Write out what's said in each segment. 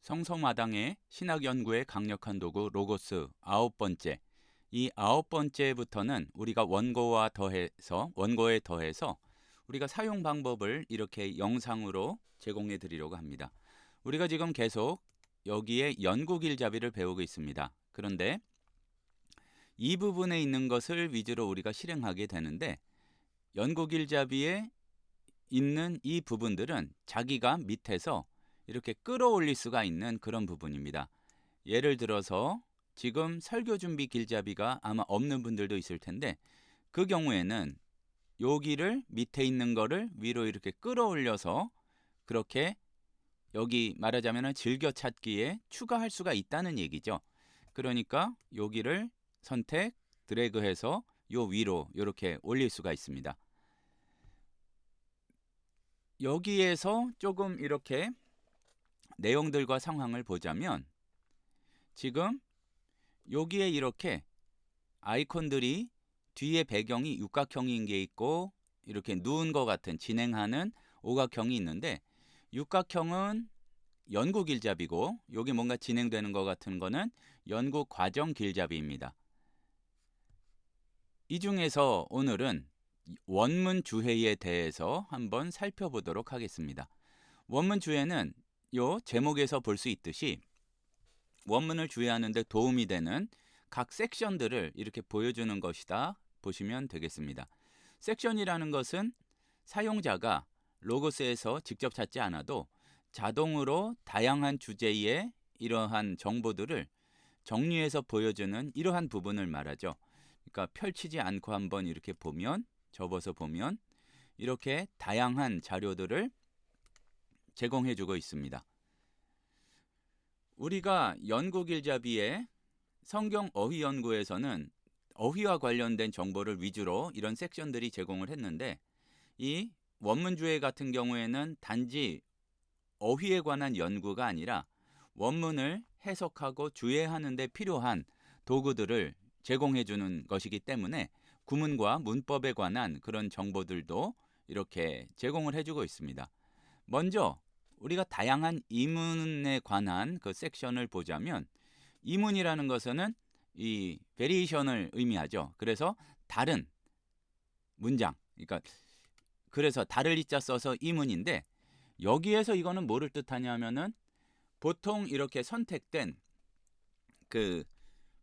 성서마당의 신학연구의 강력한 도구 로고스 9번째. 이 9번째부터는 우리가 원고에 더해서 우리가 사용 방법을 이렇게 영상으로 제공해 드리려고 합니다. 우리가 지금 계속 여기에 연구길잡이를 배우고 있습니다. 그런데 이 부분에 있는 것을 위주로 우리가 실행하게 되는데, 연구길잡이에 있는 이 부분들은 자기가 밑에서 이렇게 끌어올릴 수가 있는 그런 부분입니다. 예를 들어서 지금 설교 준비 길잡이가 아마 없는 분들도 있을 텐데, 그 경우에는 여기를 밑에 있는 거를 위로 이렇게 끌어올려서 그렇게 여기 말하자면 즐겨찾기에 추가할 수가 있다는 얘기죠. 그러니까 여기를 선택, 드래그해서 요 위로 이렇게 올릴 수가 있습니다. 여기에서 조금 이렇게 내용들과 상황을 보자면, 지금 여기에 이렇게 아이콘들이 뒤에 배경이 육각형인 게 있고 이렇게 누운 것 같은 진행하는 오각형이 있는데, 육각형은 연구 길잡이고 여기 뭔가 진행되는 것 같은 거는 연구 과정 길잡이입니다. 이 중에서 오늘은 원문 주해에 대해서 한번 살펴보도록 하겠습니다. 원문 주해는 요 제목에서 볼 수 있듯이 원문을 주해하는 데 도움이 되는 각 섹션들을 이렇게 보여주는 것이다 보시면 되겠습니다. 섹션이라는 것은 사용자가 로고스에서 직접 찾지 않아도 자동으로 다양한 주제의 이러한 정보들을 정리해서 보여주는 이러한 부분을 말하죠. 그러니까 펼치지 않고 한번 이렇게 보면, 접어서 보면 이렇게 다양한 자료들을 제공해주고 있습니다. 우리가 연구길잡이의 성경 어휘 연구에서는 어휘와 관련된 정보를 위주로 이런 섹션들이 제공을 했는데, 이 원문주해 같은 경우에는 단지 어휘에 관한 연구가 아니라 원문을 해석하고 주해하는 데 필요한 도구들을 제공해 주는 것이기 때문에 구문과 문법에 관한 그런 정보들도 이렇게 제공을 해주고 있습니다. 먼저 우리가 다양한 이문에 관한 그 섹션을 보자면, 이문이라는 것은 이 베리에이션을 의미하죠. 그래서 다른 문장, 그러니까 그래서 다를 이자 써서 이문인데, 여기에서 이거는 뭐를 뜻하냐면은 보통 이렇게 선택된 그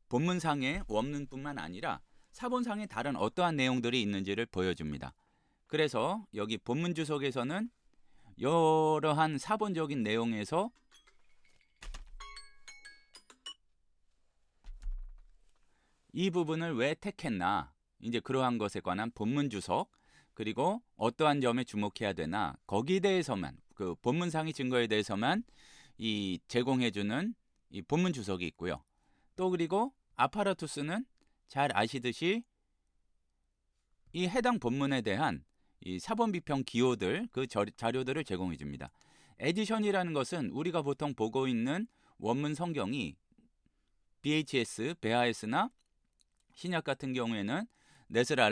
본문상의 원문뿐만 아니라 사본상에 다른 어떠한 내용들이 있는지를 보여줍니다. 그래서 여기 본문 주석에서는 여러한 사본적인 내용에서 이 부분을 왜 택했나, 이제 그러한 것에 관한 본문 주석, 그리고 어떠한 점에 주목해야 되나, 거기에 대해서만, 그 본문상의 증거에 대해서만 이 제공해주는 이 본문 주석이 있고요. 또 그리고 아파라투스는 잘 아시듯이 이 해당 본문에 대한 이 사본 비평 기호들, 그 자료들을 제공해 줍니다. 에디션이라는 것은 우리가 보통 보고 있는 원문 성경이 BHS, 베아에스나 신약 같은 경우에는 네스틀레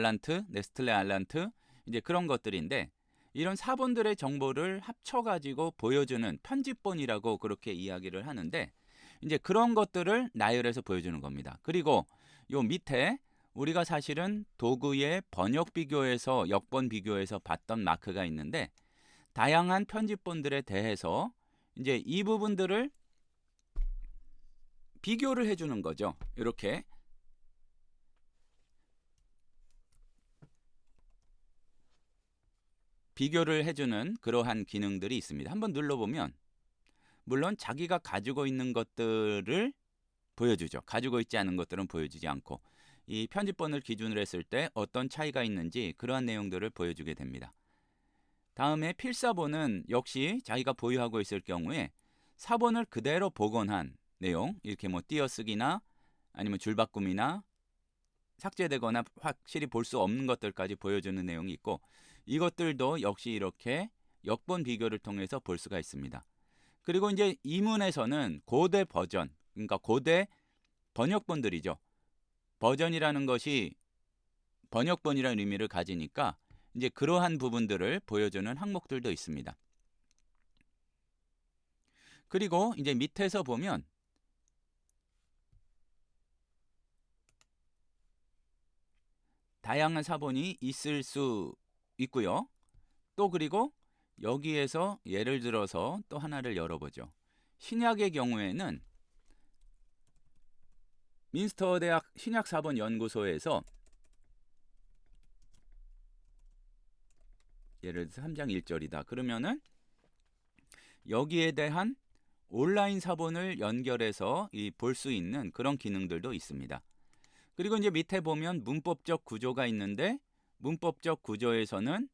알란트 이제 그런 것들인데, 이런 사본들의 정보를 합쳐가지고 보여주는 편집본이라고 그렇게 이야기를 하는데, 이제 그런 것들을 나열해서 보여주는 겁니다. 그리고 요 밑에 우리가 사실은 도구의 번역 비교에서 역번 비교에서 봤던 마크가 있는데, 다양한 편집본들에 대해서 이제 이 부분들을 비교를 해주는 거죠. 이렇게 비교를 해주는 그러한 기능들이 있습니다. 한번 눌러보면 물론 자기가 가지고 있는 것들을 보여주죠. 가지고 있지 않은 것들은 보여주지 않고, 이 편집본을 기준으로 했을 때 어떤 차이가 있는지 그러한 내용들을 보여주게 됩니다. 다음에 필사본은 역시 자기가 보유하고 있을 경우에 사본을 그대로 복원한 내용, 이렇게 뭐 띄어쓰기나 아니면 줄바꿈이나 삭제되거나 확실히 볼 수 없는 것들까지 보여주는 내용이 있고, 이것들도 역시 이렇게 역본 비교를 통해서 볼 수가 있습니다. 그리고 이제 이문에서는 고대 버전, 그러니까 고대 번역본들이죠. 버전이라는 것이 번역본이라는 의미를 가지니까 이제 그러한 부분들을 보여주는 항목들도 있습니다. 그리고 이제 밑에서 보면 다양한 사본이 있을 수 있고요. 또 그리고 여기에서 예를 들어서 또 하나를 열어보죠. 신약의 경우에는 민스터 대학 신약사본 연구소에서 예를 들어서 3장 1절이다. 그러면은 여기에 대한 온라인 사본을 연결해서 볼 수 있는 그런 기능들도 있습니다. 그리고 이제 밑에 보면 문법적 구조가 있는데 문법적 구조에서는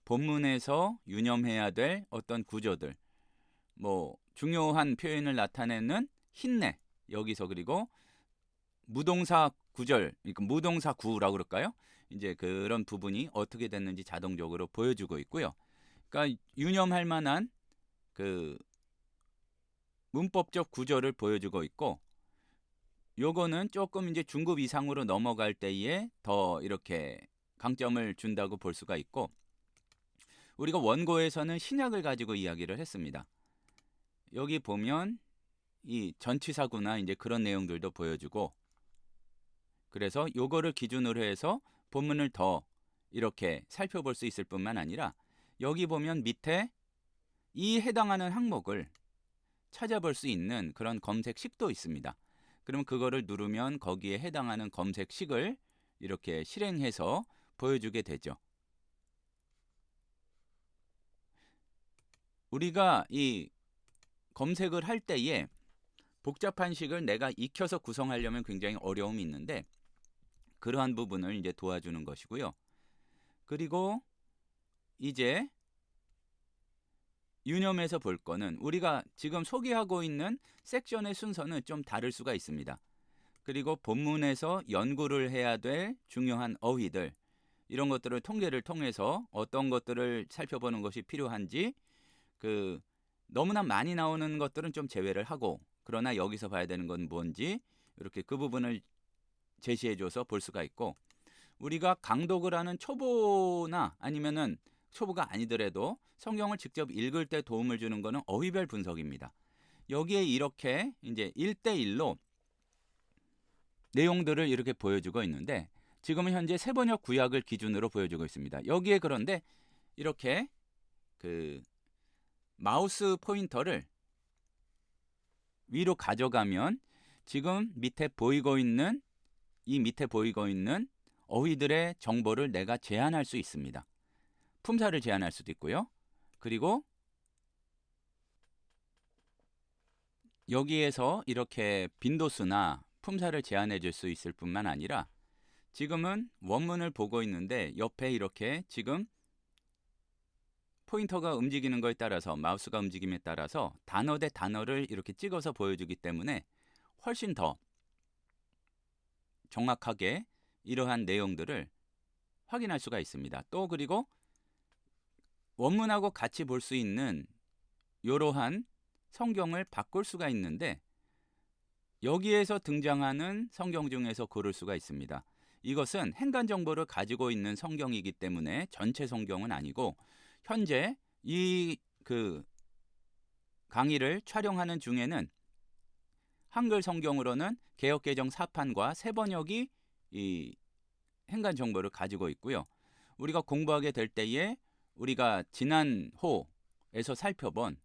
본문에서 유념해야 될 어떤 구조들, 뭐 중요한 표현을 나타내는 힌내, 여기서 그리고 무동사 구절, 그러니까 무동사 구라고 그럴까요? 이제 그런 부분이 어떻게 됐는지 자동적으로 보여주고 있고요. 그러니까 유념할 만한 그 문법적 구조를 보여주고 있고, 요거는 조금 이제 중급 이상으로 넘어갈 때에 더 이렇게 강점을 준다고 볼 수가 있고, 우리가 원고에서는 신약을 가지고 이야기를 했습니다. 여기 보면 이 전치사구나 이제 그런 내용들도 보여주고, 그래서 요거를 기준으로 해서 본문을 더 이렇게 살펴볼 수 있을 뿐만 아니라 여기 보면 밑에 이 해당하는 항목을 찾아볼 수 있는 그런 검색식도 있습니다. 그러면 그거를 누르면 거기에 해당하는 검색식을 이렇게 실행해서 보여주게 되죠. 우리가 이 검색을 할 때에 복잡한 식을 내가 익혀서 구성하려면 굉장히 어려움이 있는데 그러한 부분을 이제 도와주는 것이고요. 그리고 이제 유념해서 볼 거는 우리가 지금 소개하고 있는 섹션의 순서는 좀 다를 수가 있습니다. 그리고 본문에서 연구를 해야 될 중요한 어휘들, 이런 것들을 통계를 통해서 어떤 것들을 살펴보는 것이 필요한지 너무나 많이 나오는 것들은 좀 제외를 하고, 그러나 여기서 봐야 되는 건 뭔지 이렇게 그 부분을 제시해줘서 볼 수가 있고, 우리가 강독을 하는 초보나 아니면은 초보가 아니더라도 성경을 직접 읽을 때 도움을 주는 것은 어휘별 분석입니다. 여기에 이렇게 이제 1대1로 내용들을 이렇게 보여주고 있는데 지금은 현재 세번역 구약을 기준으로 보여주고 있습니다. 여기에 그런데 이렇게 마우스 포인터를 위로 가져가면 지금 밑에 보이고 있는 어휘들의 정보를 내가 제한할 수 있습니다. 품사를 제한할 수도 있고요. 그리고 여기에서 이렇게 빈도수나 품사를 제한해 줄 수 있을 뿐만 아니라 지금은 원문을 보고 있는데 옆에 이렇게 지금 포인터가 움직이는 것에 따라서 마우스가 움직임에 따라서 단어 대 단어를 이렇게 찍어서 보여주기 때문에 훨씬 더 정확하게 이러한 내용들을 확인할 수가 있습니다. 또 그리고 원문하고 같이 볼 수 있는 이러한 성경을 바꿀 수가 있는데 여기에서 등장하는 성경 중에서 고를 수가 있습니다. 이것은 행간 정보를 가지고 있는 성경이기 때문에 전체 성경은 아니고 현재 이 강의를 촬영하는 중에는 한글 성경으로는 개역개정 4판과 세번역이 이 행간 정보를 가지고 있고요. 우리가 공부하게 될 때에 우리가 지난 호에서 살펴본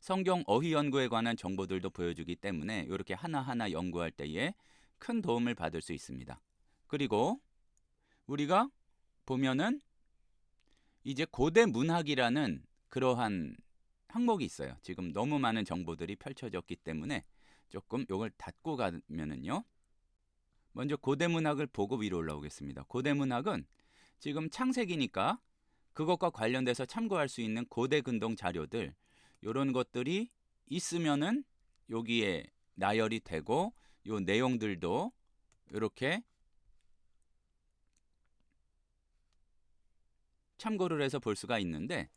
성경 어휘 연구에 관한 정보들도 보여주기 때문에 이렇게 하나하나 연구할 때에 큰 도움을 받을 수 있습니다. 그리고 우리가 보면은 이제 고대 문학이라는 그러한 항목이 있어요. 지금 너무 많은 정보들이 펼쳐졌기 때문에 조금 이걸 닫고 가면은요. 먼저 고대 문학을 보고 위로 올라오겠습니다. 고대 문학은 지금 창세기니까 그것과 관련돼서 참고할 수 있는 고대 근동 자료들, 이런 것들이 있으면은 여기에 나열이 되고 요 내용들도 이렇게 참고를 해서 볼 수가 있는데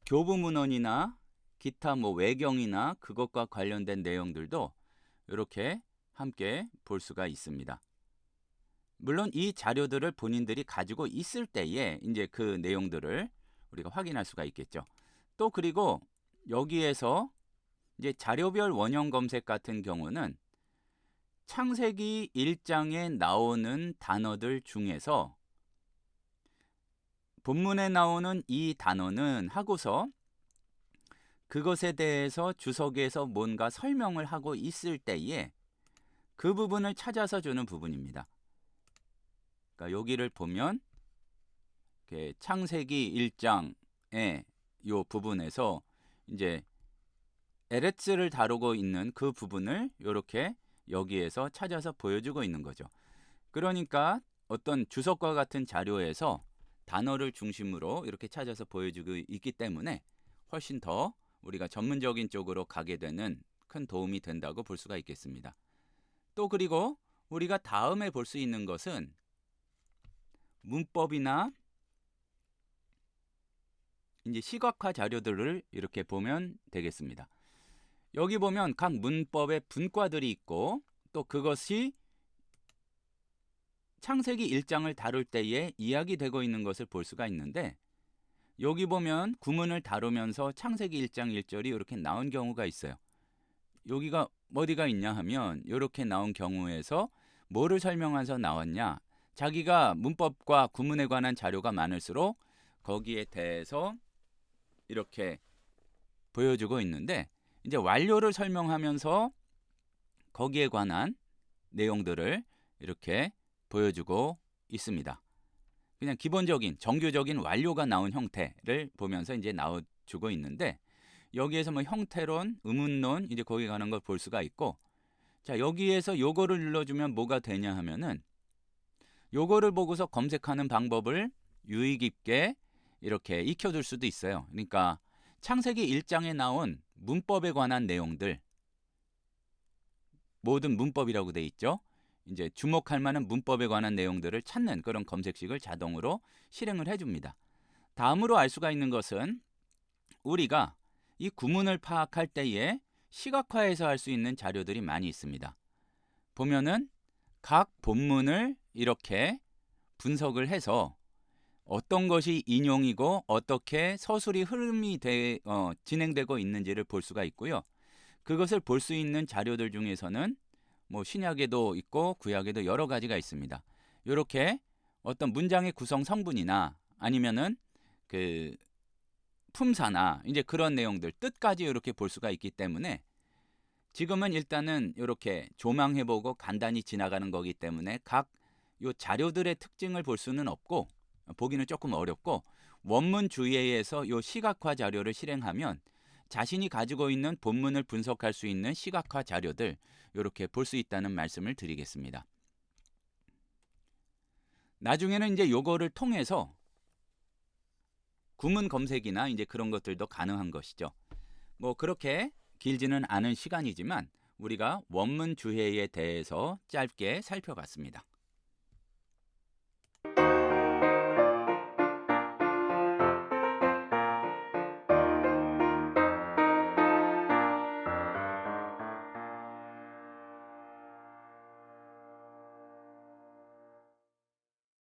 교부문헌이나 기타 외경이나 그것과 관련된 내용들도 이렇게 함께 볼 수가 있습니다. 물론 이 자료들을 본인들이 가지고 있을 때에 이제 그 내용들을 우리가 확인할 수가 있겠죠. 또 그리고 여기에서 이제 자료별 원형 검색 같은 경우는 창세기 1장에 나오는 단어들 중에서 본문에 나오는 이 단어는 하고서 그것에 대해서 주석에서 뭔가 설명을 하고 있을 때에 그 부분을 찾아서 주는 부분입니다. 그러니까 여기를 보면 창세기 1장의 이 부분에서 이제 에레츠를 다루고 있는 그 부분을 이렇게 여기에서 찾아서 보여주고 있는 거죠. 그러니까 어떤 주석과 같은 자료에서 단어를 중심으로 이렇게 찾아서 보여주고 있기 때문에 훨씬 더 우리가 전문적인 쪽으로 가게 되는 큰 도움이 된다고 볼 수가 있겠습니다. 또 그리고 우리가 다음에 볼 수 있는 것은 문법이나 이제 시각화 자료들을 이렇게 보면 되겠습니다. 여기 보면 각 문법의 분과들이 있고 또 그것이 창세기 1장을 다룰 때에 이야기되고 있는 것을 볼 수가 있는데 여기 보면 구문을 다루면서 창세기 1장 1절이 이렇게 나온 경우가 있어요. 여기가 어디가 있냐 하면 이렇게 나온 경우에서 뭐를 설명해서 나왔냐, 자기가 문법과 구문에 관한 자료가 많을수록 거기에 대해서 이렇게 보여주고 있는데 이제 완료를 설명하면서 거기에 관한 내용들을 이렇게 보여주고 있습니다. 그냥 기본적인 정규적인 완료가 나온 형태를 보면서 이제 나와주고 있는데 여기에서 뭐 형태론, 의문론 이제 거기 가는 걸 볼 수가 있고, 자 여기에서 요거를 눌러주면 뭐가 되냐 하면은 요거를 보고서 검색하는 방법을 유의 깊게 이렇게 익혀둘 수도 있어요. 그러니까 창세기 1장에 나온 문법에 관한 내용들, 모든 문법이라고 돼 있죠. 이제 주목할 만한 문법에 관한 내용들을 찾는 그런 검색식을 자동으로 실행을 해줍니다. 다음으로 알 수가 있는 것은 우리가 이 구문을 파악할 때에 시각화해서 할 수 있는 자료들이 많이 있습니다. 보면은 각 본문을 이렇게 분석을 해서 어떤 것이 인용이고 어떻게 서술이 흐름이 진행되고 있는지를 볼 수가 있고요. 그것을 볼 수 있는 자료들 중에서는 뭐 신약에도 있고 구약에도 여러 가지가 있습니다. 이렇게 어떤 문장의 구성 성분이나 아니면은 그 품사나 이제 그런 내용들 뜻까지 이렇게 볼 수가 있기 때문에 지금은 일단은 이렇게 조망해보고 간단히 지나가는 거기 때문에 각 요 자료들의 특징을 볼 수는 없고 보기는 조금 어렵고 원문 주의에서 요 시각화 자료를 실행하면 자신이 가지고 있는 본문을 분석할 수 있는 시각화 자료들 이렇게 볼 수 있다는 말씀을 드리겠습니다. 나중에는 이제 요거를 통해서 구문 검색이나 이제 그런 것들도 가능한 것이죠. 뭐 그렇게 길지는 않은 시간이지만 우리가 원문 주해에 대해서 짧게 살펴봤습니다.